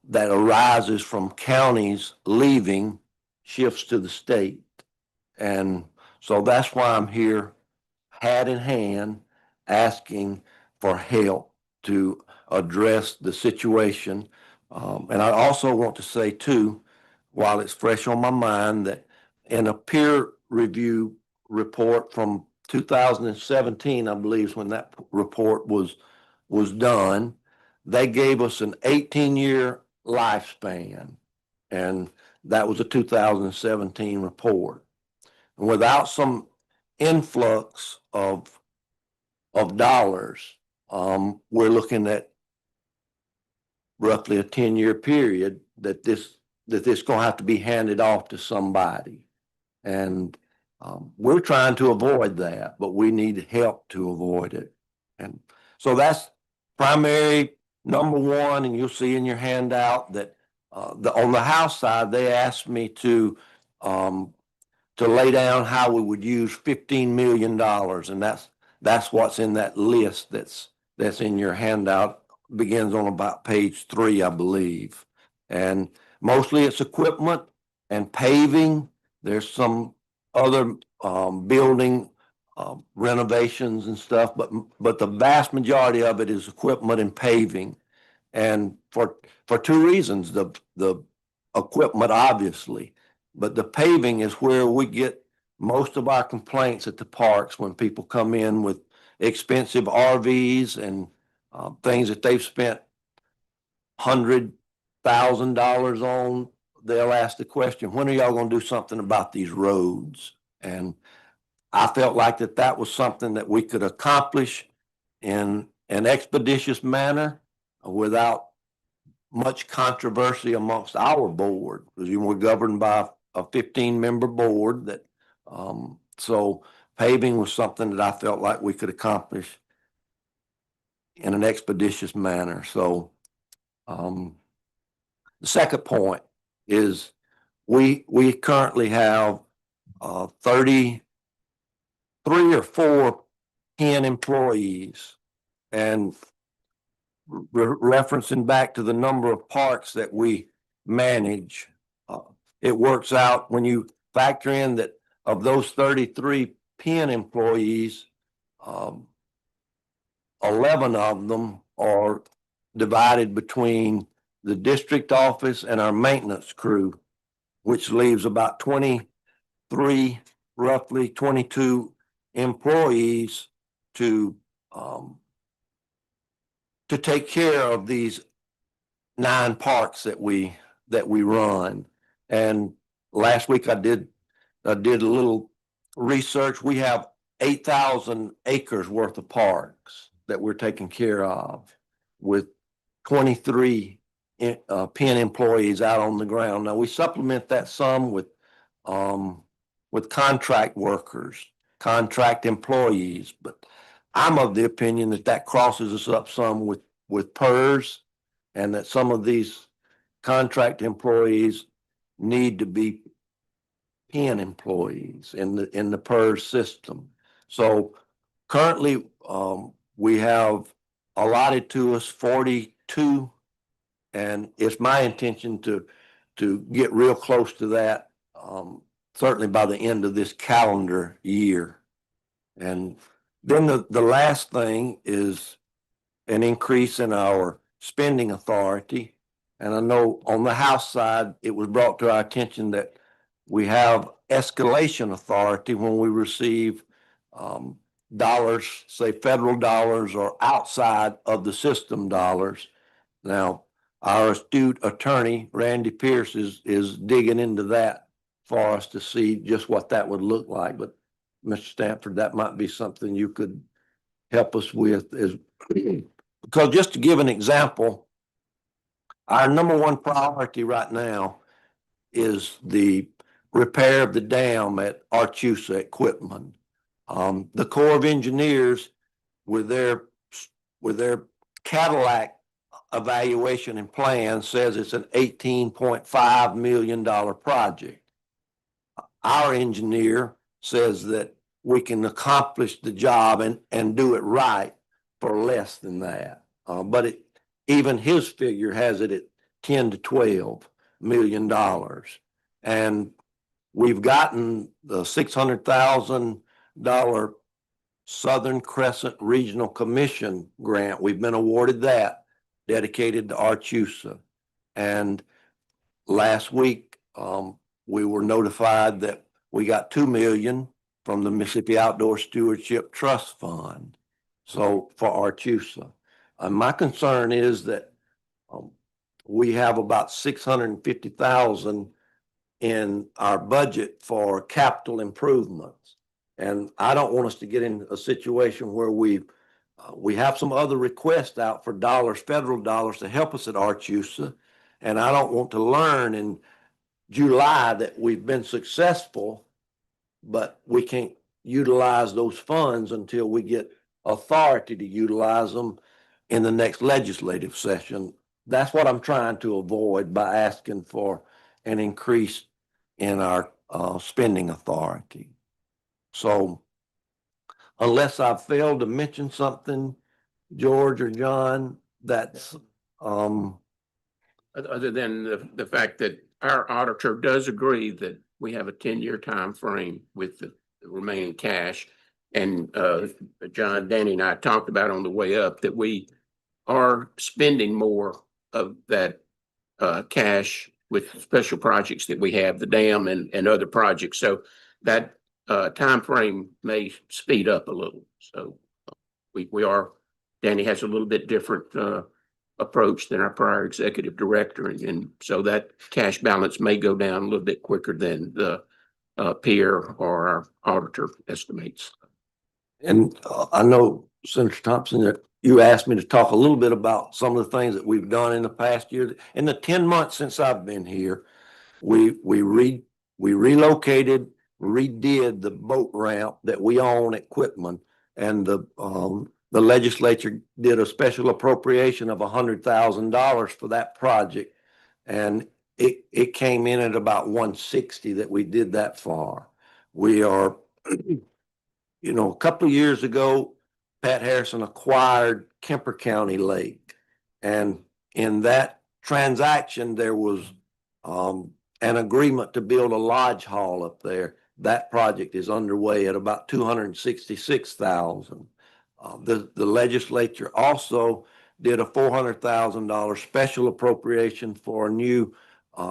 S11: that arises from counties leaving shifts to the state. And so that's why I'm here, hat in hand, asking for help to address the situation. And I also want to say too, while it's fresh on my mind, that in a peer review report from 2017, I believe is when that report was done, they gave us an 18-year lifespan. And that was a 2017 report. And without some influx of dollars, we're looking at roughly a 10-year period that this going to have to be handed off to somebody. And we're trying to avoid that, but we need help to avoid it. And so that's primary number one. And you'll see in your handout that on the House side, they asked me to lay down how we would use $15 million. And that's what's in that list that's in your handout. Begins on about page 3, I believe. And mostly it's equipment and paving. There's some other building renovations and stuff, but the vast majority of it is equipment and paving. And for 2 reasons, the equipment obviously, but the paving is where we get most of our complaints at the parks when people come in with expensive RVs and things that they've spent $100,000 on. They'll ask the question, when are y'all going to do something about these roads? And I felt like that was something that we could accomplish in an expeditious manner without much controversy amongst our board, because we're governed by a 15-member board. That so paving was something that I felt like we could accomplish in an expeditious manner. So the second point is we currently have 33 or 4 pen employees, and referencing back to the number of parks that we manage, it works out when you factor in that of those 33 pen employees, 11 of them are divided between the district office and our maintenance crew, which leaves about 23, roughly 22 employees to to take care of these 9 parks that we run. And last week I did a little research. We have 8,000 acres worth of parks that we're taking care of with 23 PEN employees out on the ground. Now we supplement that some with contract workers, contract employees, but I'm of the opinion that crosses us up some with PERS, and that some of these contract employees need to be PEN employees in the PERS system. So currently, we have allotted to us 42, and it's my intention to get real close to that, certainly by the end of this calendar year. And then the last thing is an increase in our spending authority. And I know on the House side, it was brought to our attention that we have escalation authority when we receive dollars, say federal dollars or outside of the system dollars. Now, our astute attorney, Randy Pierce, is digging into that for us to see just what that would look like. But Mr. Stanford, that might be something you could help us with, is because just to give an example, our number one priority right now is the repair of the dam at Archusa at Quitman. The Corps of Engineers, with their Cadillac evaluation and plan, says it's an $18.5 million project. Our engineer says that we can accomplish the job and do it right for less than that. But even his figure has it at $10 to $12 million. And we've gotten the $600,000 Southern Crescent Regional Commission grant. We've been awarded that, dedicated to Archusa. And last week, we were notified that we got $2 million from the Mississippi Outdoor Stewardship Trust Fund. So for Archusa. My concern is that we have about 650,000 in our budget for capital improvements. And I don't want us to get in a situation where we have some other requests out for dollars, federal dollars, to help us at Archusa. And I don't want to learn in July that we've been successful, but we can't utilize those funds until we get authority to utilize them in the next legislative session. That's what I'm trying to avoid by asking for an increase in our spending authority. So unless I failed to mention something, George or John, that's
S6: Other than the fact that our auditor does agree that we have a 10-year time frame with the remaining cash. And John, Danny and I talked about on the way up that we are spending more of that cash with special projects that we have, the dam and other projects. So that time frame may speed up a little. So we are, Danny has a little bit different approach than our prior executive director. And so that cash balance may go down a little bit quicker than the peer or our auditor estimates.
S11: And I know, Senator Thompson, that you asked me to talk a little bit about some of the things that we've done in the past year. In the 10 months since I've been here, we relocated, redid the boat ramp that we own at Quitman, and the legislature did a special appropriation of $100,000 for that project, and it came in at about 160 that we did that for. We are, a couple of years ago, Pat Harrison acquired Kemper County Lake, and in that transaction there was an agreement to build a lodge hall up there. That project is underway at about $266,000. The legislature also did a $400,000 special appropriation for a new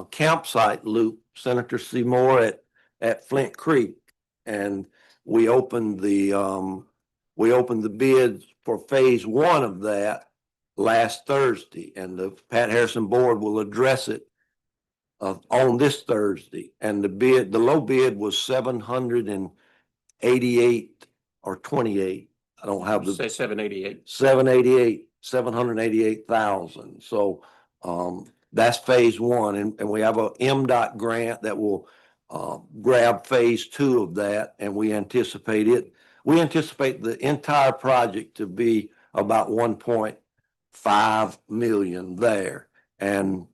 S11: campsite loop, Senator Seymour, at Flint Creek, and we opened the bids for phase 1 of that last Thursday, and the Pat Harrison board will address it on this Thursday. And the low bid was 788 or 28. I don't have the.
S6: Say 788.
S11: 788,000. So that's phase one. And we have a MDOT grant that will grab phase two of that. And we anticipate the entire project to be about 1.5 million there. And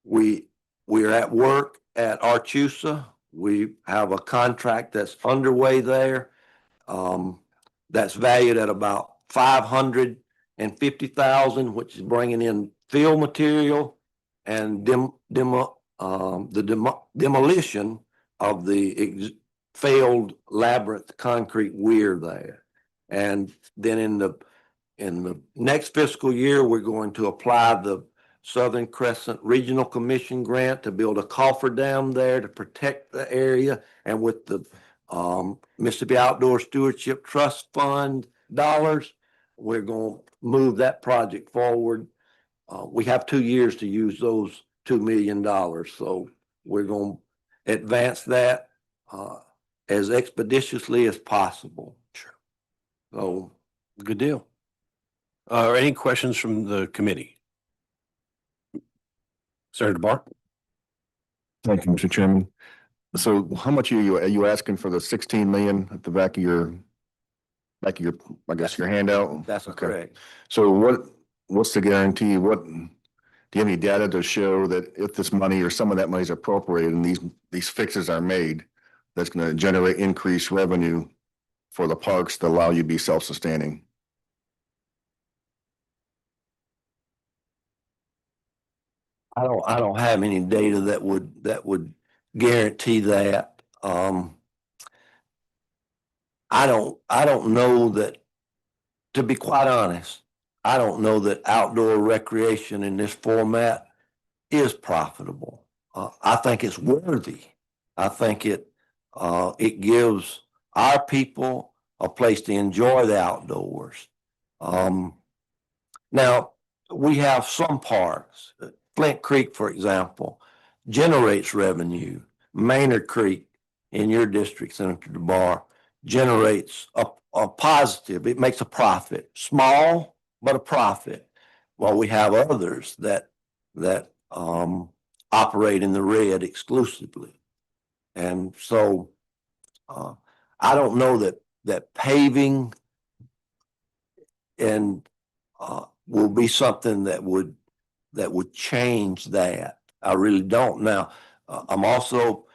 S11: we are at work at Archusa. We have a contract that's underway there. That's valued at about 550,000, which is bringing in fill material and demolition of the failed labyrinth concrete weir there. And then in the next fiscal year, we're going to apply the Southern Crescent Regional Commission grant to build a cofferdam there to protect the area. And with the Mississippi Outdoor Stewardship Trust Fund dollars, we're going to move that project forward. We have 2 years to use those $2 million. So we're going to advance that as expeditiously as possible.
S1: Sure.
S11: So
S1: Good deal. Any questions from the committee? Senator Barr?
S9: Thank you, Mr. Chairman. So how much are you asking for the 16 million at the back of your, I guess, your handout?
S11: that's
S9: Okay.
S11: correct.
S9: So what's the guarantee? Do you have any data to show that if this money or some of that money is appropriated and these fixes are made, that's going to generate increased revenue for the parks to allow you to be self-sustaining?
S11: I don't have any data that would guarantee that. I don't know that, to be quite honest, I don't know that outdoor recreation in this format is profitable. I think it's worthy. I think it gives our people a place to enjoy the outdoors. Now, we have some parks. Flint Creek, for example, generates revenue. Maynard Creek in your district, Senator DeBar, generates a positive. It makes a profit, small, but a profit. While we have others that operate in the red exclusively. And so I don't know that paving and will be something that would change that. I really don't. Now, I'm also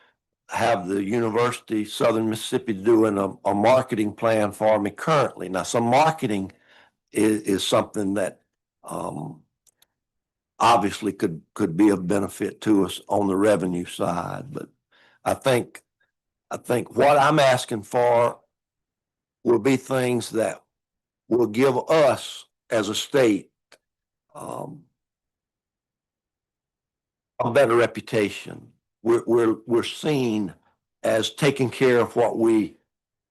S11: have the University Southern Mississippi doing a marketing plan for me currently. Now, some marketing is something that obviously could be of benefit to us on the revenue side. But I think what I'm asking for will be things that will give us as a state a better reputation. We're seen as taking care of what we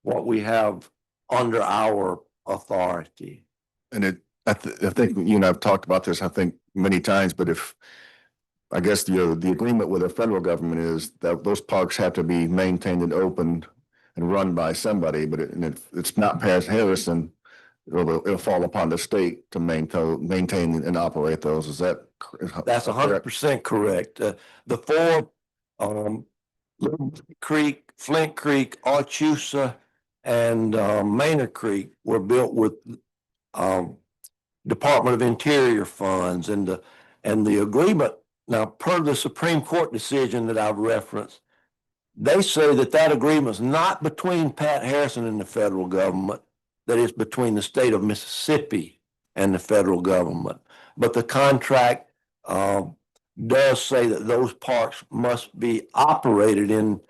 S11: have under our authority.
S9: And I think you and I've talked about this, I think, many times, but I guess the agreement with the federal government is that those parks have to be maintained and opened and run by somebody, but if it's not past Harrison, it'll fall upon the state to maintain and operate those. Is that?
S11: That's 100% correct. The four, Little Creek, Flint Creek, Archusa, and Maynard Creek were built with Department of Interior funds, and the agreement. Now, per the Supreme Court decision that I've referenced, they say that agreement is not between Pat Harrison and the federal government, that is between the state of Mississippi and the federal government. But the contract does say that those parks must be operated in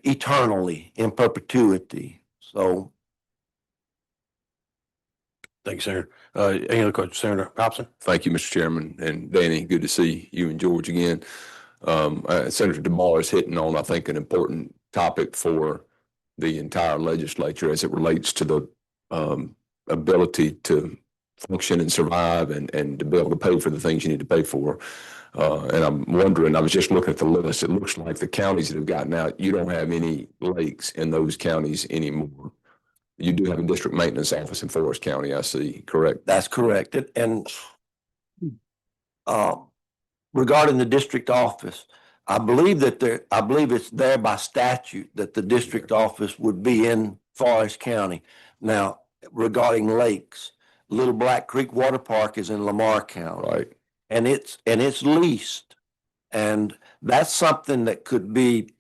S11: eternally, in perpetuity. So.
S1: Thanks, Senator. Any other questions, Senator Hobson?
S4: Thank you, Mr. Chairman. And Danny, good to see you and George again. Senator DeBar is hitting on, I think, an important topic for the entire legislature as it relates to the ability to function and survive and to be able to pay for the things you need to pay for. And I'm wondering, I was just looking at the list. It looks like the counties that have gotten out, you don't have any lakes in those counties anymore. You do have a district maintenance office in Forest County, I see, correct?
S11: That's correct. And regarding the district office, I believe it's there by statute that the district office would be in Forest County. Now, regarding lakes, Little Black Creek Water Park is in Lamar County.
S4: Right.
S11: And it's leased. And that's something that could be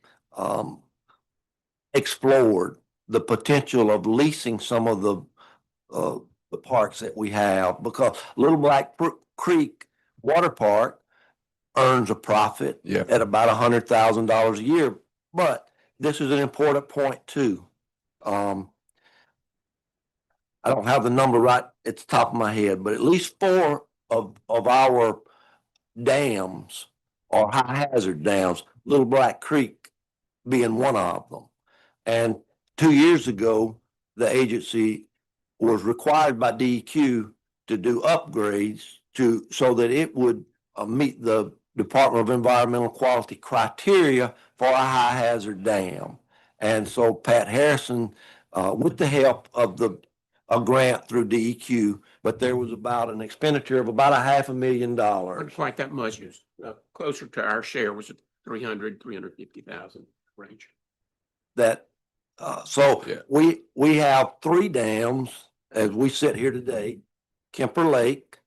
S11: explored, the potential of leasing some of the parks that we have, because Little Black Creek Water Park earns a profit at about $100,000 a year. But this is an important point too. I don't have the number right at the top of my head, but at least 4 of our dams are high hazard dams, Little Black Creek being one of them. And 2 years ago, the agency was required by DEQ to do upgrades so that it would meet the Department of Environmental Quality criteria for a high hazard dam. And so Pat Harrison, with the help of a grant through DEQ, but there was about an expenditure of about $500,000.
S6: Not quite that much. It's closer to our share was 350,000 range.
S11: That we have 3 dams as we sit here today: Kemper Lake,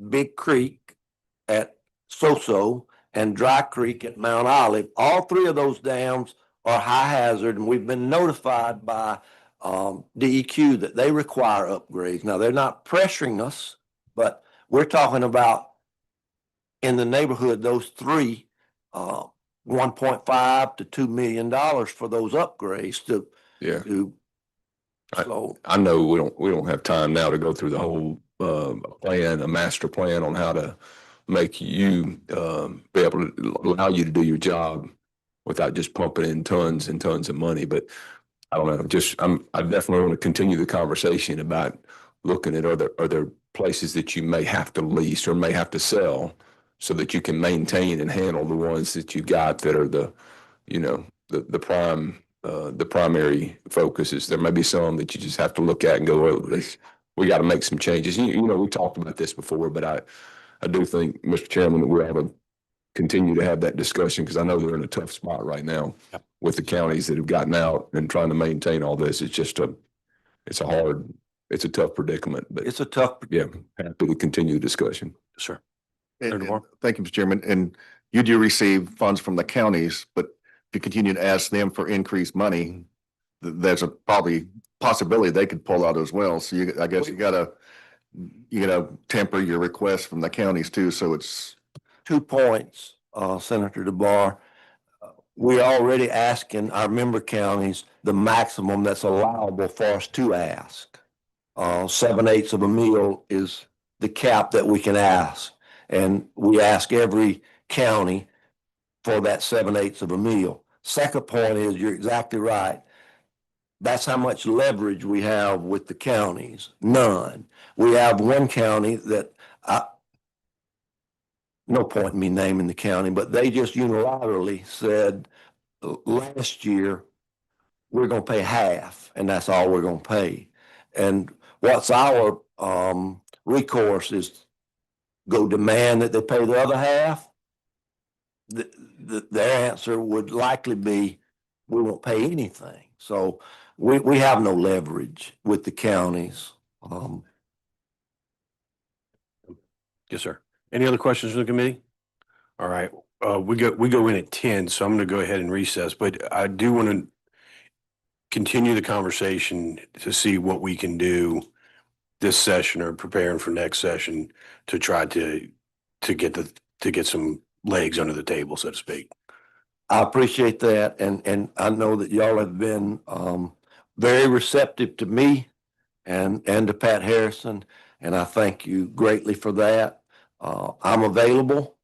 S11: Big Creek at Soso, and Dry Creek at Mount Olive. All 3 of those dams are high hazard, and we've been notified by DEQ that they require upgrades. Now, they're not pressuring us, but we're talking about in the neighborhood, those 3, $1.5 to $2 million for those upgrades to. So
S4: I know we don't have time now to go through the whole plan, a master plan on how to make you be able to allow you to do your job without just pumping in tons and tons of money. But I don't know, I definitely want to continue the conversation about looking at other places that you may have to lease or may have to sell so that you can maintain and handle the ones that you got that are the primary focuses. There may be some that you just have to look at and go, well, we got to make some changes. We talked about this before, but I do think, Mr. Chairman, that we ought to continue to have that discussion, because I know they're in a tough spot right now with the counties that have gotten out and trying to maintain all this. It's just it's a tough predicament, but
S11: it's a tough.
S4: Yeah, happy to continue the discussion.
S1: Sir.
S9: And thank you, Mr. Chairman. And you do receive funds from the counties, but if you continue to ask them for increased money, there's a probably possibility they could pull out as well. So I guess you gotta temper your request from the counties too. So it's
S11: 2 points, Senator DeBar. We're already asking our member counties the maximum that's allowable for us to ask. 7/8 of a meal is the cap that we can ask. And we ask every county for that 7/8 of a meal. Second point is, you're exactly right. That's how much leverage we have with the counties. None. We have one county that no point in me naming the county, but they just unilaterally said last year, we're going to pay half, and that's all we're going to pay. And what's our recourse is go demand that they pay the other half? Their answer would likely be, we won't pay anything. So we have no leverage with the counties.
S1: Yes, sir. Any other questions from the committee? All right. We go in at 10, so I'm going to go ahead and recess, but I do want to continue the conversation to see what we can do this session or preparing for next session to try to get some legs under the table, so to speak.
S11: I appreciate that. And I know that y'all have been very receptive to me and to Pat Harrison. And I thank you greatly for that. I'm available.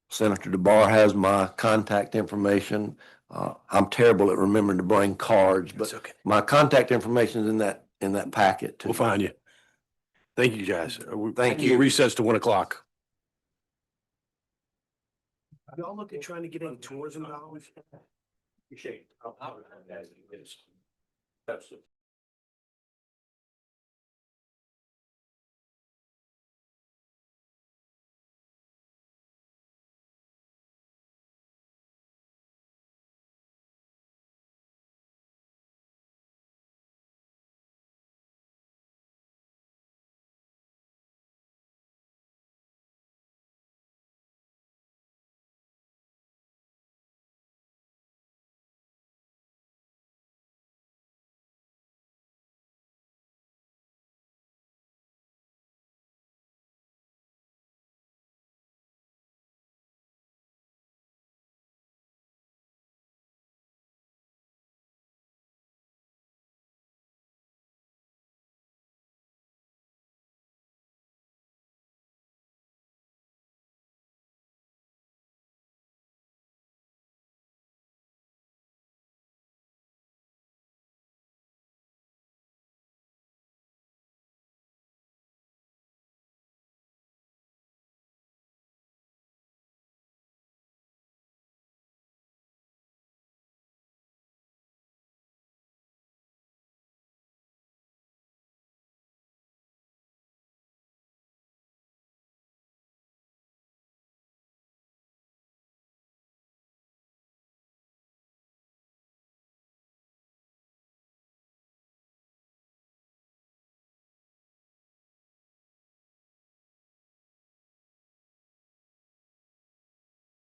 S11: Senator DeBar has my contact information. I'm terrible at remembering to bring cards, but
S1: okay.
S11: My contact information is in that packet too.
S1: We'll find you. Thank you, guys.
S11: Thank you.
S1: Recess to 1 o'clock.
S8: Y'all look at trying to get any tourism dollars?
S3: Appreciate it.